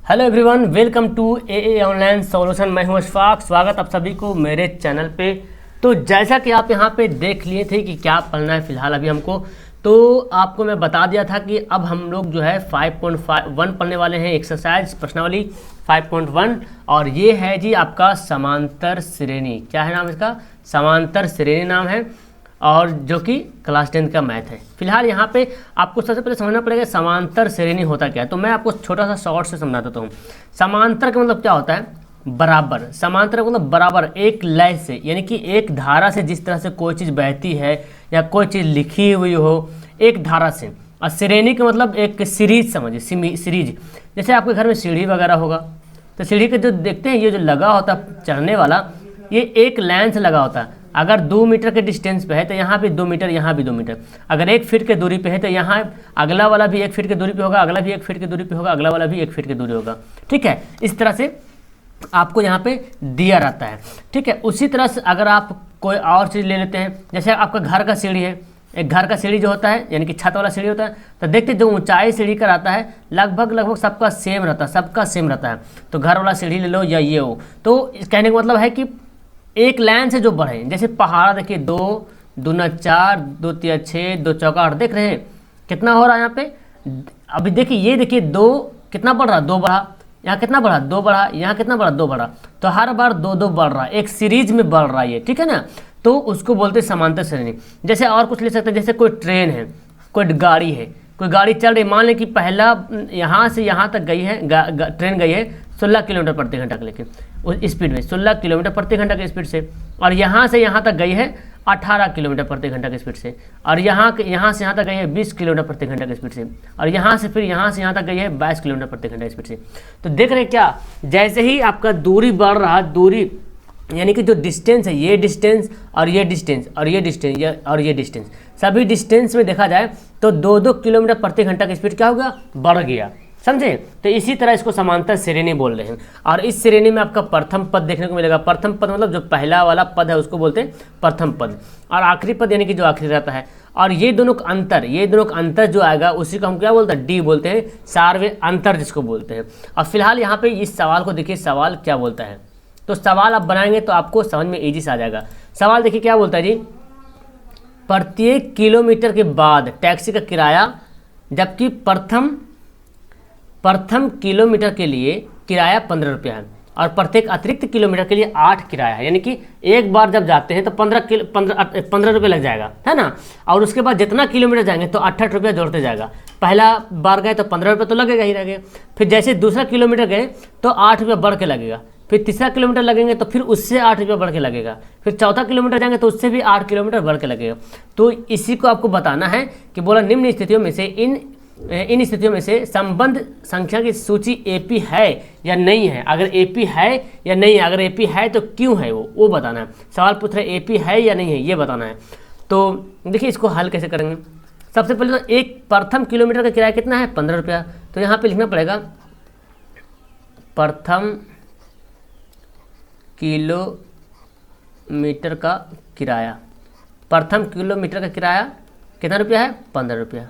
Hello everyone, welcome to a online solution. मैं हूं अशफाक। स्वागत आप सभी को मेरे चैनल पे। तो जैसा कि आप यहां पे देख लिए थे कि क्या पढ़ना है फिलहाल अभी हमको, तो आपको मैं बता दिया था कि अब हम लोग जो है 5.1 पढ़ने वाले हैं, एक्सरसाइज प्रश्नावली 5.1। और ये है जी आपका समांतर श्रेणी। क्या है नाम इसका? समांतर श्रेणी नाम है, और जो कि क्लास 10 का मैथ है। फिलहाल यहाँ पे आपको सबसे पहले समझना पड़ेगा समांतर श्रेणी होता क्या है। तो मैं आपको छोटा सा शॉर्ट से समझा देता हूँ। समांतर का मतलब क्या होता है? बराबर। समांतर का मतलब बराबर, एक लय से, यानी कि एक धारा से जिस तरह से कोई चीज़ बहती है या कोई चीज़ लिखी हुई हो एक धारा से। और श्रेणी का मतलब एक सीरीज समझिए, सीरीज। जैसे आपके घर में सीढ़ी वगैरह होगा, तो सीढ़ी के जो देखते हैं ये जो लगा होता है चढ़ने वाला, ये एक लाइन से लगा होता है। अगर 2 मीटर के डिस्टेंस पे है तो यहाँ भी 2 मीटर, यहाँ भी 2 मीटर। अगर 1 फीट के दूरी पे है तो यहाँ अगला वाला भी 1 फीट की दूरी पे होगा, अगला भी 1 फीट की दूरी पे होगा, अगला वाला भी 1 फीट की दूरी होगा। ठीक है, इस तरह से आपको यहाँ पे दिया रहता है। ठीक है, उसी तरह से अगर आप कोई और चीज़ ले लेते हैं, जैसे आपका घर का सीढ़ी है। एक घर का सीढ़ी जो होता है यानी कि छत वाला सीढ़ी होता है, तो देखते जो ऊंचाई सीढ़ी का रहता है लगभग सबका सेम रहता है। तो घर वाला सीढ़ी ले लो या ये हो, तो कहने का मतलब है कि एक लाइन से जो बढ़े। जैसे पहाड़ देखिए, 2 दूना 4, 2 तिया 6, 2 चौका 8, देख रहे हैं कितना हो रहा है यहाँ पे। अभी देखिए, ये देखिए 2 कितना बढ़ रहा, 2 बढ़ा, यहाँ कितना बढ़ा, 2 बढ़ा, यहाँ कितना बढ़ा, 2 बढ़ा। तो हर बार 2-2 बढ़ रहा है, एक सीरीज में बढ़ रहा है ये। ठीक है ना, तो उसको बोलते हैं समांतर श्रेणी। जैसे और कुछ ले सकते हैं, जैसे कोई ट्रेन है, कोई गाड़ी है, कोई गाड़ी चल रही, मान लें कि पहला यहाँ से यहाँ तक गई है, ट्रेन गई है 16 किलोमीटर प्रति घंटा के, लेकिन उस स्पीड में 16 किलोमीटर प्रति घंटा की स्पीड से। और यहाँ से यहाँ तक गई है 18 किलोमीटर प्रति घंटा की स्पीड से। और यहाँ से यहाँ तक गई है 20 किलोमीटर प्रति घंटा की स्पीड से। और यहाँ से फिर यहाँ से यहाँ तक गई है 22 किलोमीटर प्रति घंटा की स्पीड से। तो देख रहे हैं क्या, जैसे ही आपका दूरी बढ़ रहा, दूरी यानी कि जो डिस्टेंस है, ये डिस्टेंस और ये डिस्टेंस और ये डिस्टेंस और ये डिस्टेंस, सभी डिस्टेंस में देखा जाए तो 2-2 किलोमीटर प्रति घंटा की स्पीड क्या होगा, बढ़ गया। समझे? तो इसी तरह इसको समांतर श्रेणी बोल रहे हैं। और इस श्रेणी में आपका प्रथम पद देखने को मिलेगा। प्रथम पद मतलब जो पहला वाला पद है उसको बोलते हैं प्रथम पद, और आखिरी पद यानी कि जो आखिरी रहता है। और ये दोनों का अंतर जो आएगा उसी को हम क्या बोलते हैं, डी बोलते हैं, सार्वय अंतर जिसको बोलते हैं। और फिलहाल यहाँ पे इस सवाल को देखिए, सवाल क्या बोलता है। तो सवाल आप बनाएंगे तो आपको समझ में ईजी से आ जाएगा। सवाल देखिए क्या बोलता है जी, प्रत्येक किलोमीटर के बाद टैक्सी का किराया, जबकि प्रथम किलोमीटर के लिए किराया 15 रुपया है, और प्रत्येक अतिरिक्त किलोमीटर के लिए 8 किराया है। यानी कि एक बार जब जाते हैं तो 15 रुपये लग जाएगा, है ना। और उसके बाद जितना किलोमीटर जाएंगे तो 68 रुपया जोड़ते जाएगा। पहला बार गए तो 15 रुपये तो लगेगा ही लगेगा। फिर जैसे दूसरा किलोमीटर गए तो 8 रुपया बढ़ के लगेगा। फिर तीसरा किलोमीटर लगेंगे तो फिर उससे 8 रुपया बढ़ के लगेगा। फिर चौथा किलोमीटर जाएंगे तो उससे भी 8 किलोमीटर बढ़ के लगेगा। तो इसी को आपको बताना है कि बोला निम्न स्थितियों में से इन स्थितियों में से संबंध संख्या की सूची एपी है या नहीं है। अगर एपी है या नहीं है, अगर एपी है तो क्यों है वो बताना है। सवाल पूछ रहे एपी है या नहीं है, ये बताना है। तो देखिए इसको हल कैसे करेंगे। सबसे पहले तो एक प्रथम किलोमीटर का किराया कितना है, 15 रुपया। तो यहाँ पे लिखना पड़ेगा प्रथम किलोमीटर का किराया। प्रथम किलोमीटर का किराया कितना रुपया है, 15 रुपया।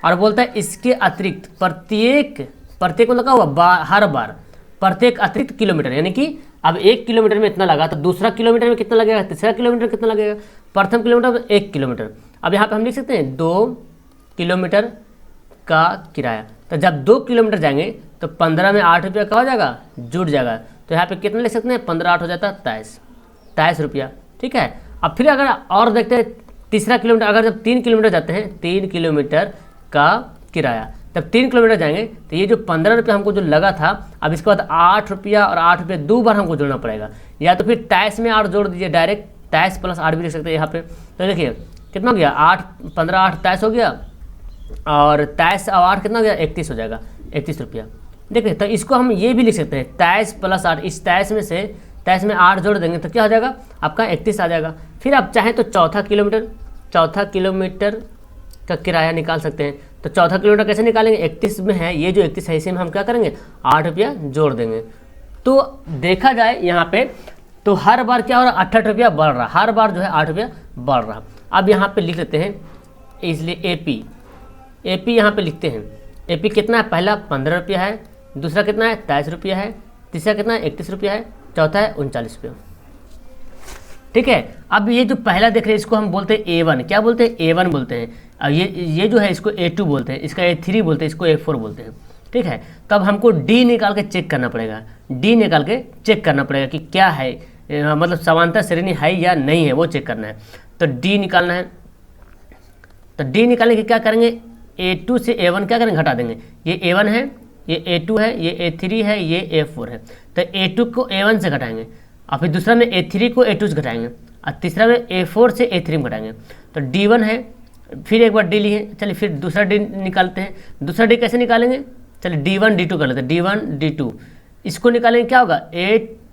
और बोलता है इसके अतिरिक्त प्रत्येक मतलब क्या हुआ, हर बार प्रत्येक अतिरिक्त किलोमीटर, यानी कि अब 1 किलोमीटर में इतना लगा तो दूसरा किलोमीटर में कितना लगेगा, तीसरा किलोमीटर कितना लगेगा। प्रथम किलोमीटर में 1 किलोमीटर। अब यहाँ पे हम लिख सकते हैं 2 किलोमीटर का किराया। तो जब 2 किलोमीटर जाएंगे तो 15 में 8 रुपया का हो जाएगा, जुड़ जाएगा। तो यहाँ पे कितना लिख सकते हैं, 15 8 हो जाता है 23 रुपया। ठीक है। अब फिर अगर और देखते हैं तीसरा किलोमीटर, अगर जब 3 किलोमीटर जाते हैं, 3 किलोमीटर का किराया, तब 3 किलोमीटर जाएंगे तो ये जो 15 रुपया हमको जो लगा था, अब इसके बाद 8 रुपया और 8 रुपया 2 बार हमको जोड़ना पड़ेगा। या तो फिर 23 में 8 जोड़ दीजिए, डायरेक्ट 23 + 8 भी लिख सकते हैं यहाँ पे। तो देखिए कितना हो गया, 8 15 8 23 हो गया, और 23 और 8 कितना हो गया, 31 हो जाएगा, 31 रुपया। देखिए तो इसको हम ये भी लिख सकते हैं 23 + 8। इस 23 में से 23 में 8 जोड़ देंगे तो क्या हो जाएगा, आपका 31 आ जाएगा। फिर आप चाहें तो चौथा किलोमीटर का किराया निकाल सकते हैं। तो चौथा किलोमीटर कैसे निकालेंगे, 31 में है, ये जो 31 है इसी में हम क्या करेंगे, 8 रुपया जोड़ देंगे। तो देखा जाए यहाँ पे तो हर बार क्या हो रहा, 68 रुपया बढ़ रहा, हर बार जो है 8 रुपया बढ़ रहा। अब यहाँ पे लिख लेते हैं, इसलिए एपी यहाँ पे लिखते हैं। एपी कितना है, पहला 15 रुपया है, दूसरा कितना है 23 रुपया है, तीसरा कितना है 31 रुपया है, चौथा है 39 रुपया। ठीक है, अब ये जो पहला देख रहे हैं इसको हम बोलते हैं A1, क्या बोलते हैं A1 बोलते हैं। अब ये जो है इसको A2 बोलते हैं, इसका A3 बोलते हैं, इसको A4 बोलते हैं। ठीक है, तब हमको D निकाल के चेक करना पड़ेगा, D निकाल के चेक करना पड़ेगा कि क्या है, मतलब समांतर श्रेणी है या नहीं है, वो चेक करना है। तो D निकालना है, तो D निकालने के क्या करेंगे, A2 से A1 क्या करेंगे, घटा देंगे। ये A1 है, ये A2 है, ये A3 है, ये A4 है। तो A2 को A1 से घटाएंगे, और फिर दूसरा में A3 को A2 से घटाएंगे, और तीसरा में A4 से A3 में घटाएंगे। तो D1 है, फिर एक बार D लिए, चलिए फिर दूसरा D निकालते हैं। दूसरा D कैसे निकालेंगे, चलिए D1 D2 कर लेते हैं, D1 D2 इसको निकालेंगे, क्या होगा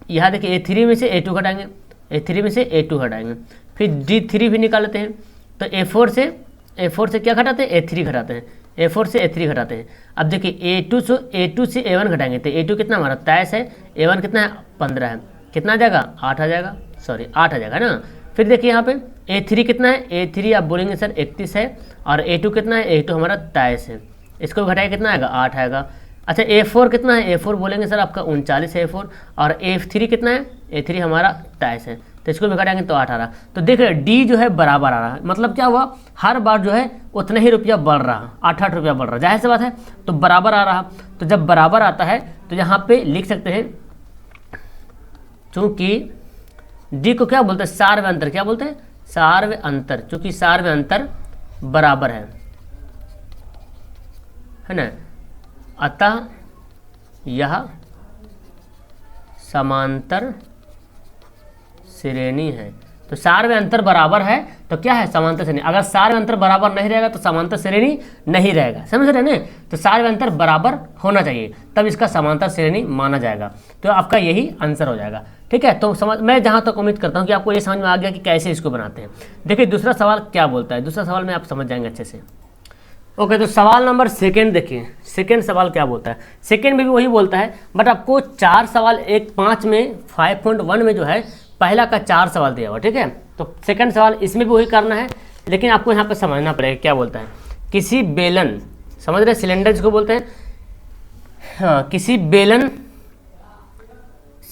यहाँ देखिए A3 में से A2 घटाएंगे, A3 में से A2 घटाएंगे, फिर D3 भी निकाल लेते हैं। तो A4 से क्या घटाते हैं, A3 घटाते हैं, A4 से A3 घटाते हैं। अब देखिए A2 से A1 घटाएंगे, तो A2 कितना हमारा 23 है, A1 कितना है 15 है, कितना आ जाएगा 8 आ जाएगा, सॉरी 8 आ जाएगा ना। फिर देखिए यहाँ पे A3 कितना है, A3 आप बोलेंगे सर 31 है, और A2 कितना है, A2 हमारा 23 है, इसको घटाए कितना आएगा 8 आएगा। अच्छा A4 कितना है, A4 बोलेंगे सर आपका 39 है A4, और A3 कितना है, A3 हमारा 23 है, तो इसको भी घटाएंगे तो 8 आ रहा। तो देखिए D जो है बराबर आ रहा है, मतलब क्या हुआ, हर बार जो है उतना ही रुपया बढ़ रहा, 8-8 रुपया बढ़ रहा, जाहिर सी बात है, तो बराबर आ रहा। तो जब बराबर आता है तो यहाँ पे लिख सकते हैं, चूँकि D को क्या बोलते हैं, सार्व अंतर, क्या बोलते हैं, सार्व अंतर, चूँकि सार्व अंतर बराबर है ना, अतः यह समांतर श्रेणी है। तो सार्व अंतर बराबर है तो क्या है, समांतर श्रेणी। अगर सार्व अंतर बराबर नहीं रहेगा तो समांतर श्रेणी नहीं रहेगा, समझ रहे हैं ना। तो सार्व अंतर बराबर होना चाहिए, तब इसका समांतर श्रेणी माना जाएगा। तो आपका यही आंसर हो जाएगा। ठीक है, तो मैं जहाँ तक उम्मीद करता हूँ कि आपको ये समझ में आ गया कि कैसे इसको बनाते हैं। देखिए दूसरा सवाल क्या बोलता है, दूसरा सवाल में आप समझ जाएंगे अच्छे से। ओके, तो सवाल नंबर सेकंड देखिए, सेकंड सवाल क्या बोलता है। सेकंड में भी वही बोलता है, बट आपको 4 सवाल, एक 5 में 5.1 में जो है पहला का 4 सवाल दिया हुआ। ठीक है, तो सेकंड सवाल इसमें भी वही करना है, लेकिन आपको यहाँ पर समझना पड़ेगा क्या बोलता है। किसी बेलन, समझ रहे, सिलेंडर जिसको बोलते हैं, हाँ, किसी बेलन,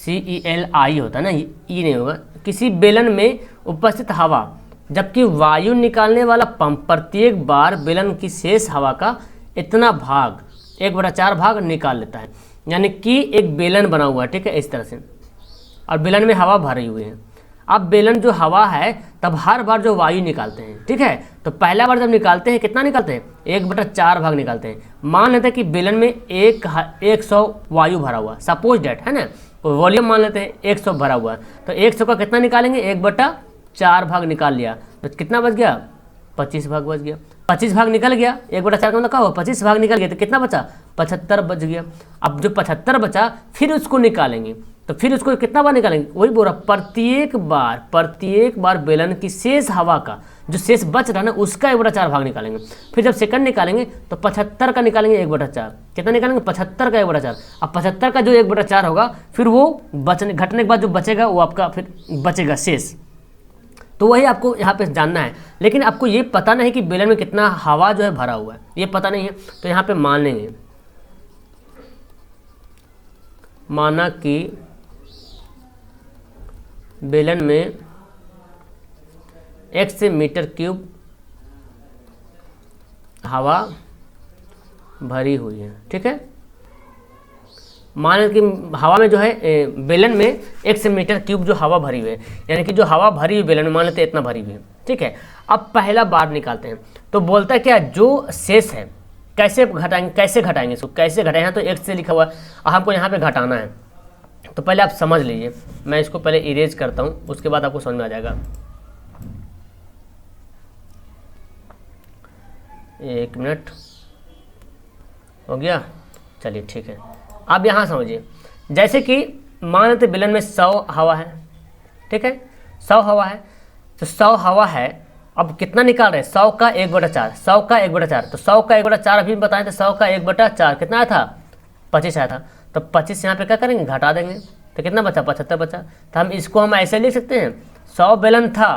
CELI होता है ना, ई नहीं होगा, किसी बेलन में उपस्थित हवा, जबकि वायु निकालने वाला पंप प्रत्येक बार बेलन की शेष हवा का इतना भाग 1/4 भाग निकाल लेता है। यानी कि एक बेलन बना हुआ है, ठीक है, इस तरह से, और बेलन में हवा भरी हुई है। अब बेलन जो हवा है, तब हर बार जो वायु निकालते हैं, ठीक है, तो पहला बार जब निकालते हैं कितना निकालते हैं, 1/4 भाग निकालते हैं। मान लेते हैं कि बेलन में 100 वायु भरा हुआ, सपोज डेट है ना, वॉल्यूम मान लेते हैं 100 भरा हुआ, तो 100 का कितना निकालेंगे, 1/4 भाग निकाल लिया, तो कितना बच गया, 25 भाग बच गया। 25 भाग निकल गया, 1/4 का मतलब क्या हुआ, 25 भाग निकल गया, तो कितना बचा, 75 बच गया। अब जो 75 बचा फिर उसको निकालेंगे, तो फिर उसको कितना बार निकालेंगे, वही बोल रहा, प्रत्येक बार बेलन की शेष हवा का जो शेष बच रहा है ना, उसका 1/4 भाग निकालेंगे। फिर जब सेकंड निकालेंगे तो 75 का निकालेंगे 1/4, कितना निकालेंगे, 75 का 1/4। अब 75 का जो 1/4 होगा, फिर वो घटने के बाद जो बचेगा वो आपका फिर बचेगा शेष। तो वही आपको यहाँ पे जानना है, लेकिन आपको ये पता नहीं कि बेलन में कितना हवा जो है भरा हुआ है, ये पता नहीं है। तो यहाँ पे मान लेंगे, माना कि बेलन में 1 मीटर क्यूब हवा भरी हुई है, ठीक है। मान लें कि हवा में जो है बेलन में 1 मीटर क्यूब जो हवा भरी हुई है, यानी कि जो हवा भरी हुई बेलन में मान लेते हैं इतना भरी हुई है, ठीक है। अब पहला बार निकालते हैं, तो बोलता है क्या, जो शेष है कैसे घटाएंगे इसको, कैसे घटाएंगे, तो 1 से लिखा हुआ है, हमको यहाँ पे घटाना है। तो पहले आप समझ लीजिए, मैं इसको पहले इरेज करता हूँ, उसके बाद आपको समझ में आ जाएगा। 1 मिनट हो गया, चलिए ठीक है। अब यहाँ समझिए, जैसे कि मान लेते बेलन में 100 हवा है, ठीक है, 100 हवा है, तो 100 हवा है, अब कितना निकाल रहे हैं, 100 का 1/4, 100 का 1/4, तो 100 का 1/4 अभी बताएं, तो 100 का 1/4 कितना आया था, 25 आया था। तो 25 यहाँ पे क्या करेंगे, घटा देंगे, तो कितना बचा, 75 बचा। तो हम ऐसे लिख सकते हैं, 100 बेलन था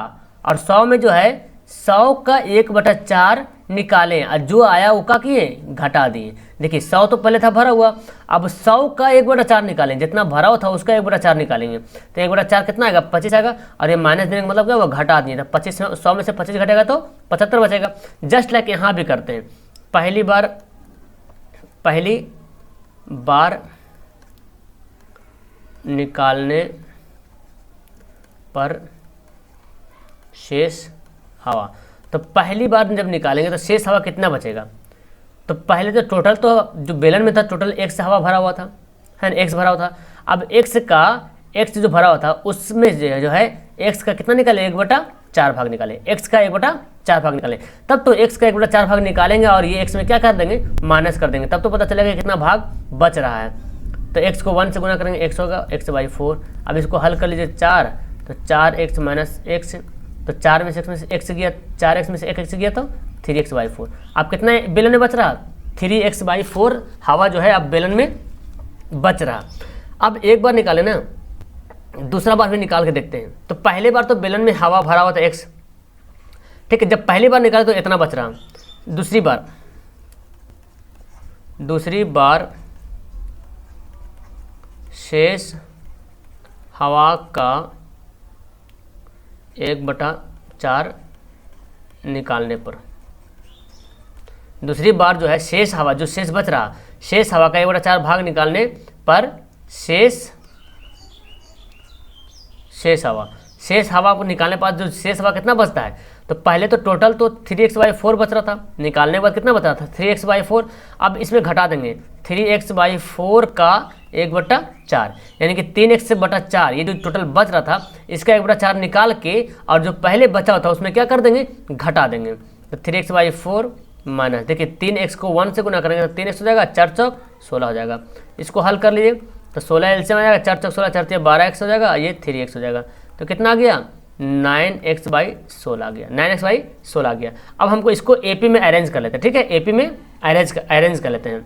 और 100 में जो है 100 का 1/4 निकालें और जो आया वो क्या किए, घटा दिए। देखिए 100 तो पहले था भरा हुआ, अब 100 का 1/4 निकालें, जितना भरा हुआ था उसका 1/4 निकालेंगे तो 1/4 कितना आएगा, 25 आएगा। और ये माइनस देने का मतलब क्या, वो घटा दिए, तो 25 100 में से 25 घटेगा तो 75 बचेगा। जस्ट लाइक यहाँ भी करते हैं, पहली बार निकालने पर शेष हवा, तो पहली बार जब निकालेंगे तो शेष हवा कितना बचेगा। तो पहले तो टोटल तो जो बेलन में था टोटल x हवा भरा हुआ था, है ना, x भरा हुआ था। अब x जो भरा हुआ था उसमें जो है x का कितना निकाले, 1/4 भाग निकाले, x का 1/4 भाग निकाले। तब तो x का 1/4 भाग निकालेंगे और ये x में क्या कर देंगे, माइनस कर देंगे, तब तो पता चलेगा कितना भाग बच रहा है। तो x को 1 से गुना करेंगे, x होगा x/4। अब इसको हल कर लीजिए 4, तो 4x माइनस x, तो 4 में से x गया, 4x में से x गया तो 3x/4। अब कितना बेलन में बच रहा, 3x/4 हवा जो है अब बेलन में बच रहा। अब एक बार निकाले ना, दूसरा बार भी निकाल के देखते हैं। तो पहले बार तो बेलन में हवा भरा हुआ था x, ठीक है, जब पहली बार निकाले तो इतना बच रहा। दूसरी बार शेष हवा का 1/4 निकालने पर, दूसरी बार जो है शेष हवा, जो शेष बच रहा, शेष हवा का 1/4 भाग निकालने पर शेष हवा को निकालने पर जो शेष हवा कितना बचता है, तो पहले तो टोटल तो 3x/4 बच रहा था, निकालने के बाद कितना बच रहा था, 3x/4। अब इसमें घटा देंगे 3x/4 का 1/4, यानी कि 3x/4, ये जो टोटल बच रहा था इसका 1/4 निकाल के और जो पहले बचा था उसमें क्या कर देंगे, घटा देंगे। तो 3x/4 माइनस, देखिए 3x को 1 से गुना करेंगे तो 3x हो जाएगा, 4 चौक 16 हो जाएगा। इसको हल कर लीजिए तो 16 एलसीएम आ जाएगा, 4 चौक 16, 4 12x हो जाएगा, ये 3x हो जाएगा। तो कितना आ गया, 9x/16 आ गया, 9x/16 आ गया। अब हमको इसको AP में अरेंज कर लेते हैं, ठीक है, AP में अरेंज कर लेते हैं।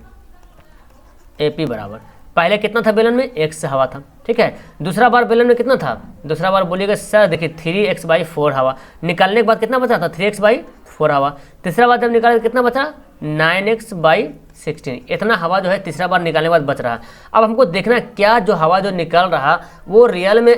AP बराबर पहले कितना था बेलन में, x हवा था, ठीक है। दूसरा बार बेलन में कितना था, दूसरा बार बोलिएगा सर देखिए 3x/4 हवा, निकालने के बाद कितना बचा था, 3x/4 हवा। तीसरा बार जब निकाले कितना बचा, 9x/16, इतना हवा जो है तीसरा बार निकालने के बाद बच रहा। अब हमको देखना क्या जो हवा जो निकल रहा वो रियल में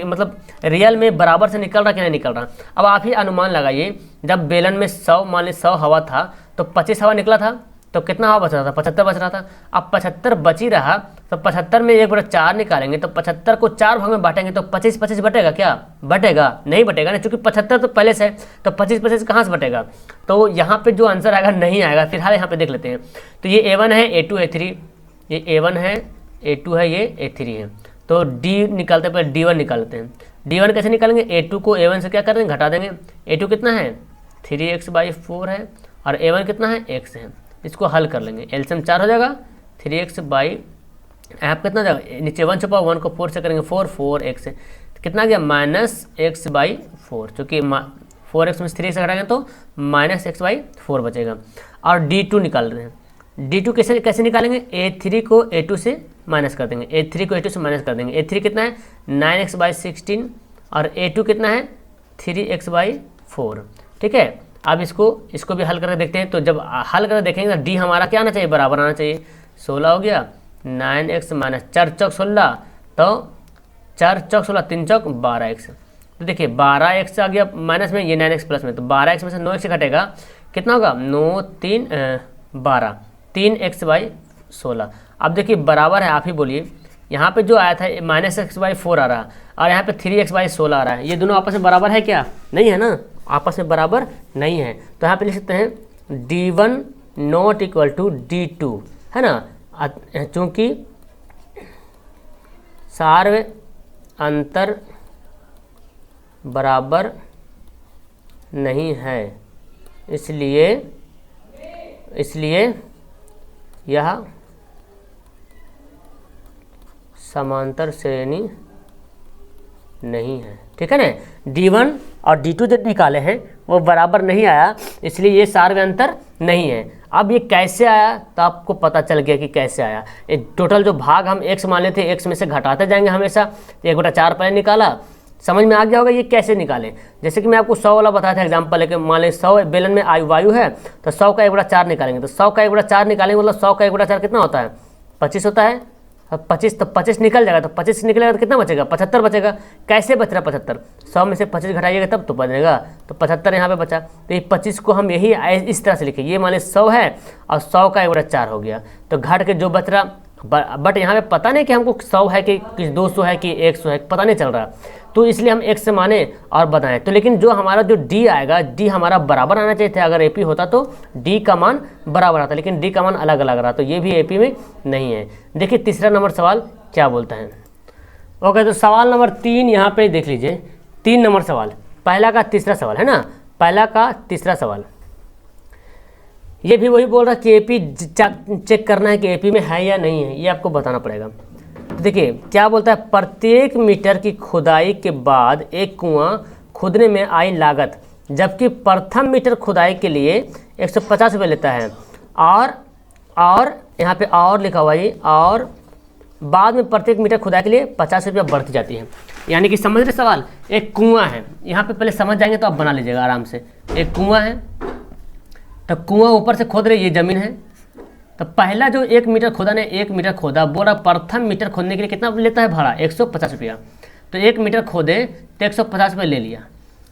मतलब रियल में बराबर से निकल रहा कि नहीं निकल रहा। अब आप ही अनुमान लगाइए, जब बेलन में 100 मान ली 100 हवा था तो 25 हवा निकला था, तो कितना हवा बच रहा था, 75 बच रहा था। अब 75 बची रहा तो 75 में 1/4 निकालेंगे तो 75 को 4 भाग में बांटेंगे तो 25 बटेगा क्या, बटेगा नहीं, बटेगा ना, चूंकि 75 तो पहले से है तो 25 कहाँ से बटेगा। तो यहाँ पे जो आंसर आएगा नहीं आएगा। फिलहाल यहाँ पे देख लेते हैं, तो ये A1 है, A2 A3, ये A1 है, A2 है, ये A3 है। तो D निकालते पहले D1 निकालते हैं। D1 कैसे निकालेंगे, A2 को A1 से क्या कर देंगे, घटा देंगे। A2 कितना है, 3x/4 है और A1 कितना है, x है। इसको हल कर लेंगे, एलसीएम 4 हो जाएगा, 3x/ आप कितना जाएगा, नीचे 1 छुपा, 1 को 4 से करेंगे 4x है, कितना गया -x/4, चूँकि 4x में 3 से घटाएंगे तो -x/4 बचेगा। और D2 निकाल रहे हैं, D2 कैसे निकालेंगे, A3 को A2 से माइनस कर देंगे, A3 को A2 से माइनस कर देंगे। A3 कितना है 9x/16 और A2 कितना है 3x/4, ठीक है। अब इसको भी हल करके देखते हैं। तो जब हल करके देखेंगे तो D हमारा क्या आना चाहिए, बराबर आना चाहिए, 16 हो गया, 9x माइनस 4 चौक 16, तो 4 चौक 16, 3 चौक 12x। तो देखिए 12x आ गया माइनस में, ये 9x प्लस में, तो 12x में से 9x घटेगा, कितना होगा 9 3 12, 3x/16। अब देखिए बराबर है, आप ही बोलिए, यहाँ पे जो आया था -x/4 आ रहा और यहाँ पे 3x/16 आ रहा है, ये दोनों आपस में बराबर है क्या, नहीं है ना, आपस में बराबर नहीं है। तो यहाँ पे लिख सकते हैं D1 not equal to D2, है ना, चूँकि सार्व अंतर बराबर नहीं है, इसलिए यह समांतर श्रेणी नहीं है, ठीक है ना। D1 और D2 जो निकाले हैं वो बराबर नहीं आया, इसलिए ये सार्व अंतर नहीं है। अब ये कैसे आया, तो आपको पता चल गया कि कैसे आया। टोटल जो भाग हम x मान लेते थे, x में से घटाते जाएंगे हमेशा। 1/4 पहले निकाला, समझ में आ गया होगा ये कैसे निकालें। जैसे कि मैं आपको 100 वाला बताया था एग्जाम्पल लेके, मान लें 100 बेलन में वायु है तो 100 का 1/4 निकालेंगे, तो 100 का 1/4 निकालेंगे मतलब 100 का 1/4 कितना होता है, 25 होता है। अब 25 तो 25 निकल जाएगा, तो 25 निकलेगा तो कितना बचेगा, 75 बचेगा। कैसे बच रहा 75, 100 में से 25 घटाइएगा तब तो बचेगा, तो 75 यहाँ पे बचा। तो ये 25 को हम यही इस तरह से लिखे, ये मान लें 100 है और 100 का 1/4 हो गया, तो घट के जो बच रहा, बट यहाँ पे पता नहीं कि हमको 100 है कि 200 है कि 100 है, पता नहीं चल रहा, तो इसलिए हम एक से माने और बताएं। तो लेकिन जो हमारा जो डी आएगा, डी हमारा बराबर आना चाहिए था, अगर एपी होता तो डी का मान बराबर आता, लेकिन डी का मान अलग अलग रहा, तो ये भी एपी में नहीं है। देखिए तीसरा नंबर सवाल क्या बोलता है। ओके, तो सवाल नंबर 3 यहाँ पे देख लीजिए, 3 नंबर सवाल, पहला का तीसरा सवाल है ना, पहला का तीसरा सवाल, ये भी वही बोल रहा है कि एपी चेक करना है कि एपी में है या नहीं है, ये आपको बताना पड़ेगा। देखिए क्या बोलता है, प्रत्येक मीटर की खुदाई के बाद एक कुआं खोदने में आई लागत, जबकि प्रथम मीटर खुदाई के लिए 150 रुपये लेता है, और यहाँ पे और लिखा हुआ है, और बाद में प्रत्येक मीटर खुदाई के लिए 50 रुपये बढ़ती जाती है। यानी कि समझ रहे सवाल, एक कुआं है, यहाँ पे पहले समझ जाएंगे तो आप बना लीजिएगा आराम से। एक कुआं है, तो कुआं ऊपर से खोद रहे, ये ज़मीन है, तो पहला जो 1 मीटर खोदा ने 1 मीटर खोदा, बोला प्रथम मीटर खोदने के लिए कितना लेता है भाड़ा, 150 रुपया। तो 1 मीटर खोदे तो 150 रुपये ले लिया,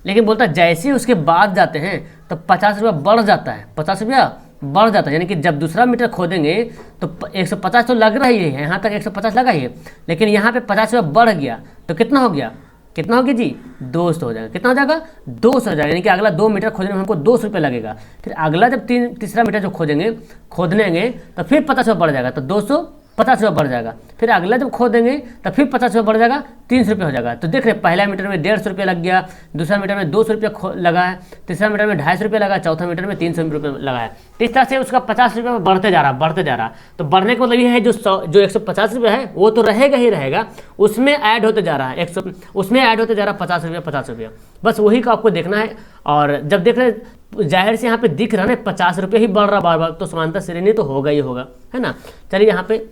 लेकिन बोलता जैसे ही उसके बाद जाते हैं तो 50 रुपया बढ़ जाता है, 50 रुपया बढ़ जाता है। यानी कि जब दूसरा मीटर खोदेंगे तो 150 तो लग रहा ही है, यहाँ तक 150 लगा ही है, लेकिन यहाँ पे 50 रुपया बढ़ गया, तो कितना हो गया, कितना हो गया जी, 200 हो जाएगा। कितना हो जाएगा, 200 हो जाएगा। यानी कि अगला 2 मीटर खोदने में हमको 200 रुपये लगेगा। फिर अगला जब तीसरा मीटर जो खोदनेंगे तो फिर 50 रुपये बढ़ जाएगा, तो 250 रुपये बढ़ जाएगा। फिर अगला जब खोदेंगे तो फिर 50 रुपये बढ़ जाएगा, 300 रुपये हो जाएगा। तो देख रहे पहला मीटर में 150 रुपये लग गया, दूसरा मीटर में 200 रुपये लगा है, तीसरा मीटर में 250 रुपये लगा, चौथा मीटर में 300 रुपये लगा है। इस तरह से उसका 50 रुपये बढ़ते जा रहा। तो बढ़ने का मतलब ये है जो 150 रुपये है वो तो रहेगा ही रहेगा, उसमें ऐड होते जा रहा है, उसमें ऐड होते जा रहा है 50 रुपये। बस वही का आपको देखना है। और जब देख रहे जाहिर से यहाँ पे दिख रहा है 50 रुपये ही बढ़ रहा बार बार, तो समांतर श्रेणी तो होगा ही होगा, है ना। चलिए यहाँ पे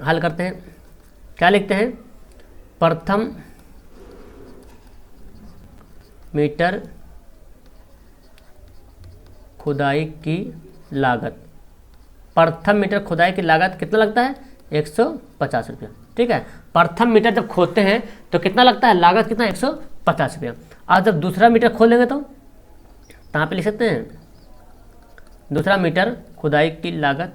हल करते हैं। क्या लिखते हैं, प्रथम मीटर खुदाई की लागत, प्रथम मीटर खुदाई की लागत कितना लगता है, 150 रुपया। ठीक है, प्रथम मीटर जब खोदते हैं तो कितना लगता है, लागत कितना, 150 रुपया। और जब दूसरा मीटर खोलेंगे तो यहाँ पे लिख सकते हैं दूसरा मीटर खुदाई की लागत।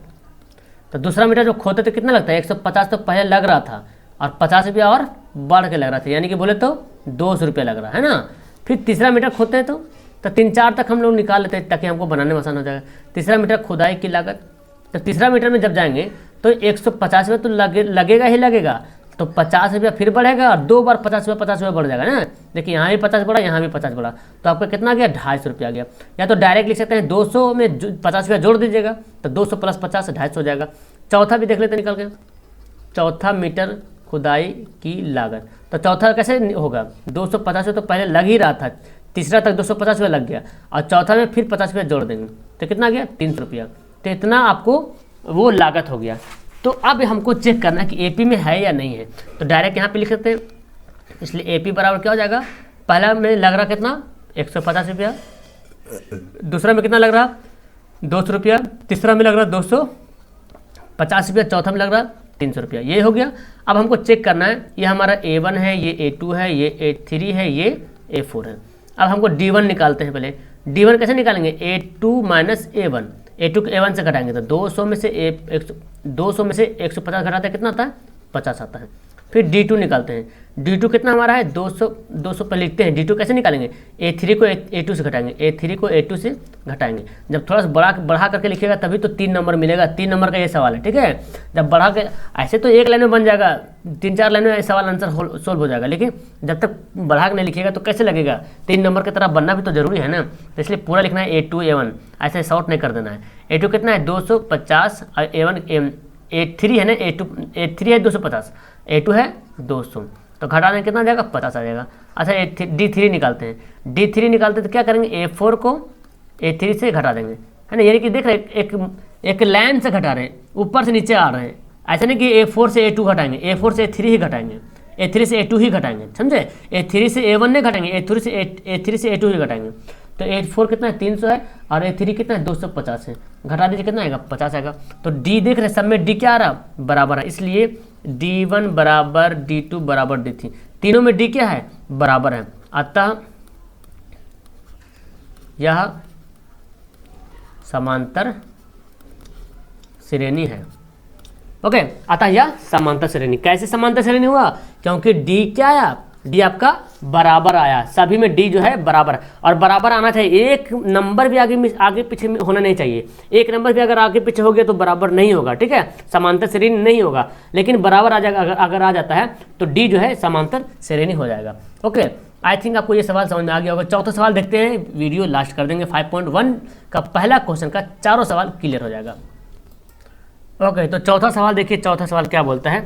तो दूसरा मीटर जो खोदते तो कितना लगता है, 150 तो पहले लग रहा था और 50 रुपया और बढ़ के लग रहा था, यानी कि बोले तो 200 रुपया लग रहा है ना। फिर तीसरा मीटर खोदते हैं तो 3-4 तक हम लोग निकाल लेते हैं ताकि हमको बनाने में आसान हो जाएगा। तीसरा मीटर खुदाई की लागत, तो तीसरा मीटर में जब जाएंगे तो 150 रुपये तो लगेगा ही लगेगा, तो 50 रुपया फिर बढ़ेगा और 2 बार 50 रुपया बढ़ जाएगा ना। देखिए यहाँ भी 50 बढ़ा, यहाँ भी 50 बढ़ा, तो आपका कितना गया, 250 रुपया गया। या तो डायरेक्ट लिख सकते हैं 200 में 50 रुपया जोड़ दीजिएगा, तो 200 + 50 250 हो जाएगा। चौथा भी देख लेते निकल के, चौथा मीटर खुदाई की लागत, तो चौथा कैसे होगा, 250 रुपये तो पहले लग ही रहा था, तीसरा तक 250 रुपया लग गया और चौथा में फिर 50 रुपया जोड़ देंगे तो कितना गया, 300 रुपया। तो इतना आपको वो लागत हो गया। तो अब हमको चेक करना है कि एपी में है या नहीं है, तो डायरेक्ट यहाँ पे लिख सकते हैं। इसलिए एपी बराबर क्या हो जाएगा, पहला में लग रहा कितना, 150 रुपया, दूसरा में कितना लग रहा, 200 रुपया, तीसरा में लग रहा 250 रुपया, चौथा में लग रहा 300 रुपया। ये हो गया। अब हमको चेक करना है, ये हमारा A1 है, ये A2 है, ये A3 है, ये A4 है। अब हमको D1 निकालते हैं। पहले D1 कैसे निकालेंगे, A2 - A1, A2 को A1 से घटाएंगे तो 200 में से 150 घटाते कितना आता है, 50 आता है। फिर D2 निकालते हैं। D2 कितना हमारा है, 200 पर लिखते हैं। D2 कैसे निकालेंगे, A3 को A2 से घटाएंगे, A3 को A2 से घटाएंगे। जब थोड़ा सा बढ़ा करके लिखिएगा तभी तो 3 नंबर मिलेगा। 3 नंबर का ये सवाल है, ठीक है। जब बढ़ा के ऐसे तो एक लाइन में बन जाएगा, 3-4 लाइन में सवाल आंसर सोल्व हो जाएगा, लेकिन जब तक बढ़ा के नहीं लिखिएगा तो कैसे लगेगा, 3 नंबर की तरह बनना भी तो जरूरी है ना। तो इसलिए पूरा लिखना है A2 A1, ऐसे शॉर्ट नहीं कर देना है। A2 कितना है, 250, और A1 A3 है ना, A3 है 250, A2 है 200, तो घटा देंगे कितना जाएगा, 50 आ जाएगा। अच्छा D3 निकालते हैं। D3 निकालते तो क्या करेंगे, A4 को A3 से घटा देंगे, है ना। यानी कि देख रहे एक लाइन से घटा रहे हैं, ऊपर से नीचे आ रहे हैं। ऐसा नहीं कि A4 से A2 घटाएंगे, A4 से A3 ही घटाएंगे। A3 से A2 ही घटाएंगे, समझे। A3 से A1 नहीं घटाएंगे, A3 से A2 ही घटाएंगे। तो A4 कितना है 300 है और A3 कितना है 250 है, घटा दीजिए कितना आएगा 50 आएगा। तो D देख रहे हैं सब में D क्या आ रहा बराबर है, इसलिए D1 बराबर D2 बराबर D3, तीनों में D क्या है बराबर है, अतः यह समांतर श्रेणी है। ओके, अतः यह समांतर श्रेणी। कैसे समांतर श्रेणी हुआ, क्योंकि D क्या आया, D आपका बराबर आया, सभी में D जो है बराबर है, और बराबर आना चाहिए, एक नंबर भी आगे पीछे होना नहीं चाहिए, एक नंबर भी अगर आगे पीछे हो गया तो बराबर नहीं होगा, ठीक है, समांतर श्रेणी नहीं होगा। लेकिन बराबर आ जाएगा, अगर आ जाता है तो D जो है समांतर श्रेणी हो जाएगा। ओके, आई थिंक आपको ये सवाल समझ में आ गया होगा। चौथा सवाल देखते हैं, वीडियो लास्ट कर देंगे। 5.1 का पहला क्वेश्चन का चारों सवाल क्लियर हो जाएगा। ओके, तो चौथा सवाल देखिए, चौथा सवाल क्या बोलता है।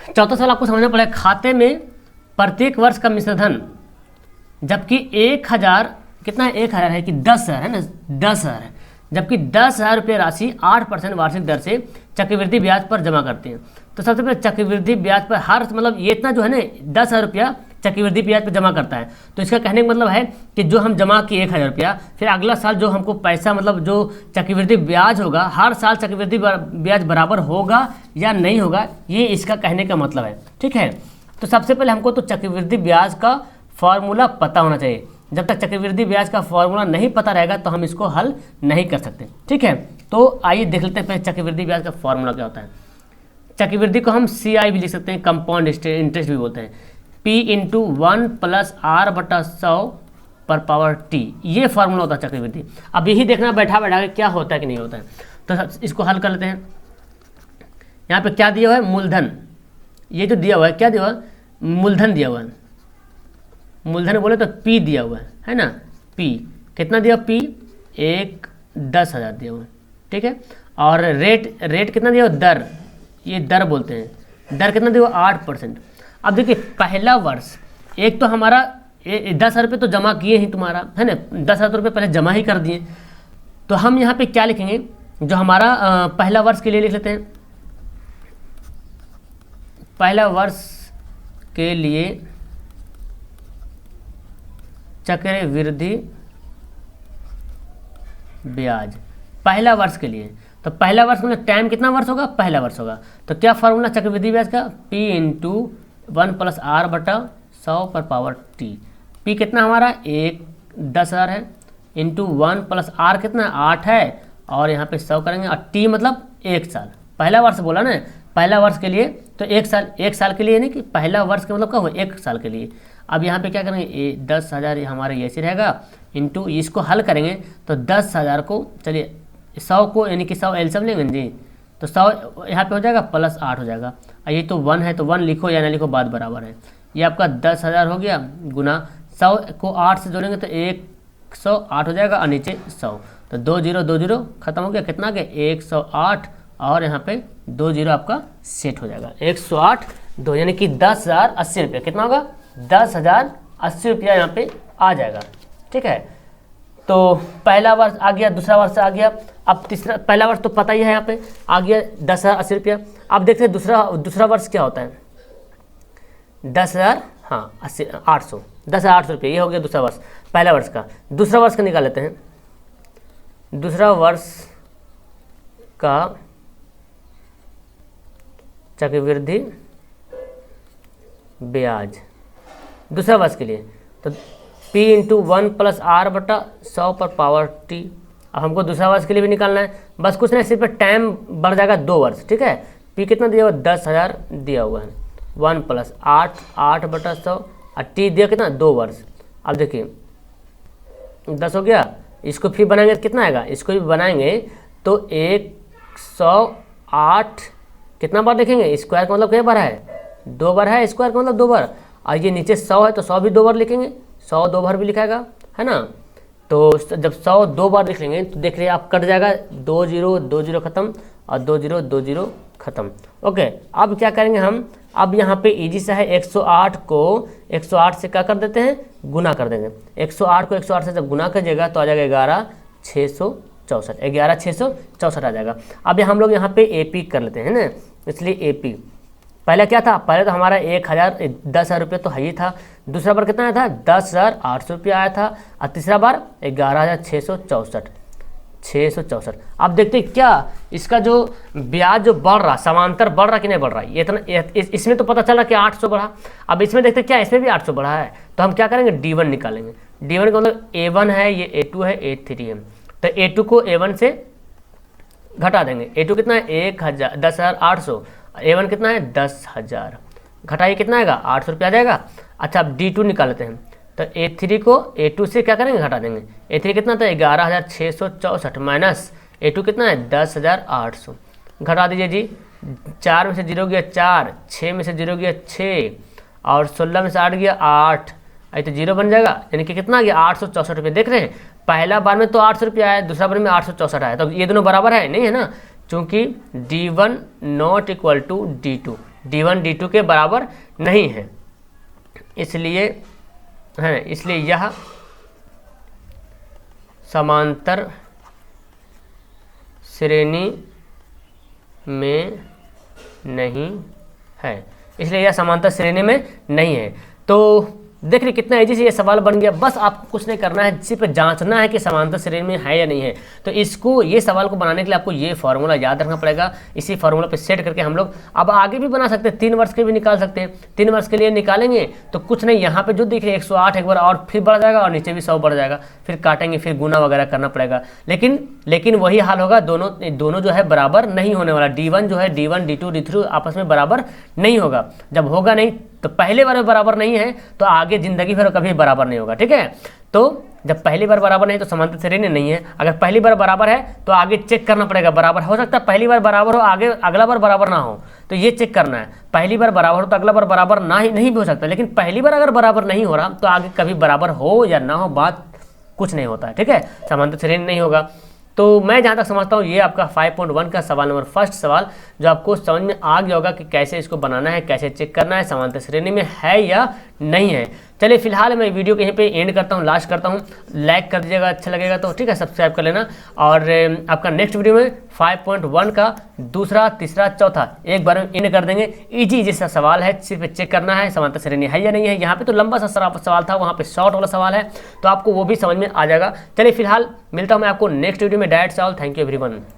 चौथा सवाल आपको समझना पड़ेगा, खाते में प्रत्येक वर्ष का मिश्र धन, जबकि 1000 कितना है, 1000 है कि 10,000 है ना, 10,000 है, जबकि 10,000 रुपये राशि 8% वार्षिक दर से चक्रवृद्धि ब्याज पर जमा करते हैं। तो सबसे पहले चक्रवृद्धि ब्याज पर हर, मतलब ये इतना जो है ना 10,000 रुपया चक्रवृद्धि ब्याज पर जमा करता है। तो इसका कहने का मतलब है कि जो हम जमा किए 1000 रुपया, फिर अगला साल जो हमको पैसा, मतलब जो चक्रवृद्धि ब्याज होगा, हर साल चक्रवृद्धि ब्याज बराबर होगा या नहीं होगा, ये इसका कहने का मतलब है, ठीक है। तो सबसे पहले हमको तो चक्रवृद्धि ब्याज का फॉर्मूला पता होना चाहिए। जब तक चक्रवृद्धि ब्याज का फॉर्मूला नहीं पता रहेगा तो हम इसको हल नहीं कर सकते, ठीक है। तो आइए देख लेते हैं पहले चक्रवृद्धि ब्याज का फॉर्मूला क्या होता है। चक्रवृद्धि को हम CI भी लिख सकते हैं, कंपाउंड इंटरेस्ट भी बोलते हैं। P इंटू 1 + R/100 पर पावर T, ये फार्मूला होता है चक्रवृद्धि। अब यही देखना बैठा बैठा के क्या होता है कि नहीं होता है। तो इसको हल कर लेते हैं। यहाँ पे क्या दिया हुआ है, मूलधन, ये जो दिया हुआ है क्या दिया हुआ है, मूलधन दिया हुआ है। मूलधन बोले तो P दिया हुआ है ना, P कितना दिया, P 10,000 दिया हुआ है, ठीक है। और रेट कितना दिया हुआ, दर, ये दर बोलते हैं, दर कितना दिया हुआ 8%। अब देखिए पहला वर्ष, एक तो हमारा 10,000 रुपये तो जमा किए ही तुम्हारा, है ना, 10,000 रुपये पहले जमा ही कर दिए। तो हम यहाँ पे क्या लिखेंगे, जो हमारा पहला वर्ष के लिए लिख लेते हैं। पहला वर्ष के लिए चक्रवृद्धि ब्याज, पहला वर्ष के लिए, तो पहला वर्ष मतलब टाइम कितना वर्ष होगा, पहला वर्ष होगा। तो क्या फार्मूला चक्रवृद्धि ब्याज का, P इंटू 1 + R/100 पर पावर T। P कितना हमारा 10,000 है, इंटू 1 + R कितना 8 है, और यहाँ पे 100 करेंगे, और T मतलब 1 साल, पहला वर्ष बोला ना, पहला वर्ष के लिए तो 1 साल, 1 साल के लिए नहीं कि पहला वर्ष का मतलब क्या हुआ 1 साल के लिए। अब यहाँ पे क्या करेंगे, 10,000 हमारे ऐसे रहेगा, इंटू इसको हल करेंगे तो 10,000 को, चलिए 100 को यानी कि 100 एलसीएम लेंगे जी, तो 100 यहाँ पे हो जाएगा +8 हो जाएगा। और ये तो 1 है तो 1 लिखो या ना लिखो बात बराबर है। ये आपका 10,000 हो गया, गुना 100 को 8 से जोड़ेंगे तो 108 हो जाएगा, और नीचे 100, तो 20 खत्म हो गया, कितना आ गया 108, और यहाँ पे 20 आपका सेट हो जाएगा, 108 2, यानी कि 10,080 रुपये, कितना होगा 10,080 रुपया यहाँ पे आ जाएगा, ठीक है। तो पहला वर्ष आ गया, दूसरा वर्ष आ गया, अब तीसरा, पहला वर्ष तो पता ही है यहाँ पे आ गया 10,080 रुपया। अब देखते हैं दूसरा वर्ष क्या होता है, 10,000, हाँ 800, 10,800 रुपये, ये हो गया दूसरा वर्ष, पहला वर्ष का। दूसरा वर्ष का निकाल लेते हैं। दूसरा वर्ष का चक्रवृद्धि ब्याज दूसरा वर्ष के लिए, तो P इंटू 1 + R/100 पर पावर T। अब हमको दूसरा वर्ष के लिए भी निकालना है, बस कुछ नहीं, सिर्फ टाइम बढ़ जाएगा 2 वर्ष, ठीक है। P कितना दिया हुआ 10,000 दिया हुआ है, 1 + 8/100, और T दिया कितना 2 वर्ष। अब देखिए 10 हो गया, इसको फिर बनाएंगे तो कितना आएगा, इसको भी बनाएंगे तो 108 कितना बार लिखेंगे, स्क्वायर का मतलब क्या बार है, 2 बार है, स्क्वायर का मतलब 2 बार, और ये नीचे 100 है तो 100 भी 2 बार लिखेंगे, 100 2 बार भी लिखाएगा, है ना। तो जब 100 2 बार लिख लेंगे तो देख रहे आप कट जाएगा, 20 खत्म, और 20 खत्म। ओके, अब क्या करेंगे हम, अब यहाँ पे इजी सा है, 108 को 108 से क्या कर देते हैं, गुना कर देंगे। 108 को 108 से जब गुना करिएगा तो आ जाएगा 11,664 आ जाएगा। अब हम लोग यहाँ पे AP कर लेते हैं ना, इसलिए AP पहले क्या था, पहले तो हमारा 10,000 रुपये तो है ही था, दूसरा बार कितना आया था 10,800 रुपया आया था, और तीसरा बार 11,664। अब देखते हैं क्या इसका जो ब्याज जो बढ़ रहा, समांतर बढ़ रहा कि नहीं बढ़ रहा है। ये इतना इसमें तो पता चला कि 800 बढ़ा। अब इसमें देखते हैं क्या इसमें भी 800 बढ़ा है, तो हम क्या करेंगे D1 निकालेंगे। D1 का मतलब A1 है, ये A2 है, A3 है, तो A2 को A1 से घटा देंगे। A2 कितना है 10,800, A1 कितना है 10,000, घटाइए कितना आएगा 800 रुपया आ जाएगा। अच्छा अब D2 निकालते हैं, तो A3 को A2 से क्या करेंगे घटा देंगे। A3 कितना था 11,664 माइनस A2 कितना है 10,800, घटा दीजिए जी। 4 में से 0 गया 4, 6 में से 0 गया 6, और 16 में से 8 गया 8, आई तो 0 बन जाएगा, यानी कि कितना गया 864 रुपये। देख रहे हैं पहला बार में तो 800 रुपया आया, दूसरा बार में 864 आया, तो ये दोनों बराबर है नहीं है ना, क्योंकि D1 not equal to D2, D1 D2 के बराबर नहीं है, इसलिए यह समांतर श्रेणी में नहीं है, इसलिए यह समांतर श्रेणी में नहीं है। तो देख रहे कितना इजी से ये सवाल बन गया। बस आपको कुछ नहीं करना है, सिर्फ जांचना है कि समांतर श्रेणी में है या नहीं है। तो इसको ये सवाल को बनाने के लिए आपको ये फार्मूला याद रखना पड़ेगा। इसी फार्मूला पे सेट करके हम लोग अब आगे भी बना सकते हैं, 3 वर्ष के भी निकाल सकते हैं। 3 वर्ष के लिए निकालेंगे तो कुछ नहीं, यहाँ पे जो दिख रहे 108 एक बार और फिर बढ़ जाएगा, और नीचे भी 100 बढ़ जाएगा, फिर काटेंगे, फिर गुना वगैरह करना पड़ेगा। लेकिन वही हाल होगा, दोनों जो है बराबर नहीं होने वाला। D1 जो है D1 D2 D3 आपस में बराबर नहीं होगा। जब होगा नहीं तो पहले बार में बराबर नहीं है तो आगे जिंदगी भर कभी बराबर नहीं होगा, ठीक है। तो जब पहली बार बराबर नहीं तो समांतर श्रेणी नहीं है। अगर पहली बार बराबर है तो आगे चेक करना पड़ेगा बराबर। हो सकता है पहली बार बराबर हो, आगे अगला बार बराबर ना हो, तो ये चेक करना है। पहली बार बराबर हो तो अगला बार बराबर नहीं भी हो सकता, लेकिन पहली बार अगर बराबर नहीं हो रहा तो आगे कभी बराबर हो या ना हो बात कुछ नहीं होता है, ठीक है। समांतर श्रेणी नहीं होगा। तो मैं जहाँ तक समझता हूँ ये आपका 5.1 का सवाल नंबर फर्स्ट सवाल जो आपको समझ में आ गया होगा कि कैसे इसको बनाना है, कैसे चेक करना है समांतर श्रेणी में है या नहीं है। चलिए फिलहाल मैं वीडियो को यहीं पे एंड करता हूँ, लास्ट करता हूँ। लाइक कर दीजिएगा अच्छा लगेगा तो, ठीक है, सब्सक्राइब कर लेना। और आपका नेक्स्ट वीडियो में 5.1 का दूसरा, तीसरा, चौथा एक बार में एंड कर देंगे। इजी जैसा सवाल है, सिर्फ चेक करना है समांतर श्रेणी है या नहीं है। यहाँ पे तो लंबा सा सवाल था, वहाँ पे शॉर्ट वाला सवाल है, तो आपको वो भी समझ में आ जाएगा। चलिए फिलहाल मिलता हूँ मैं आपको नेक्स्ट वीडियो में। डायरेक्ट सवाल। Thank you everyone.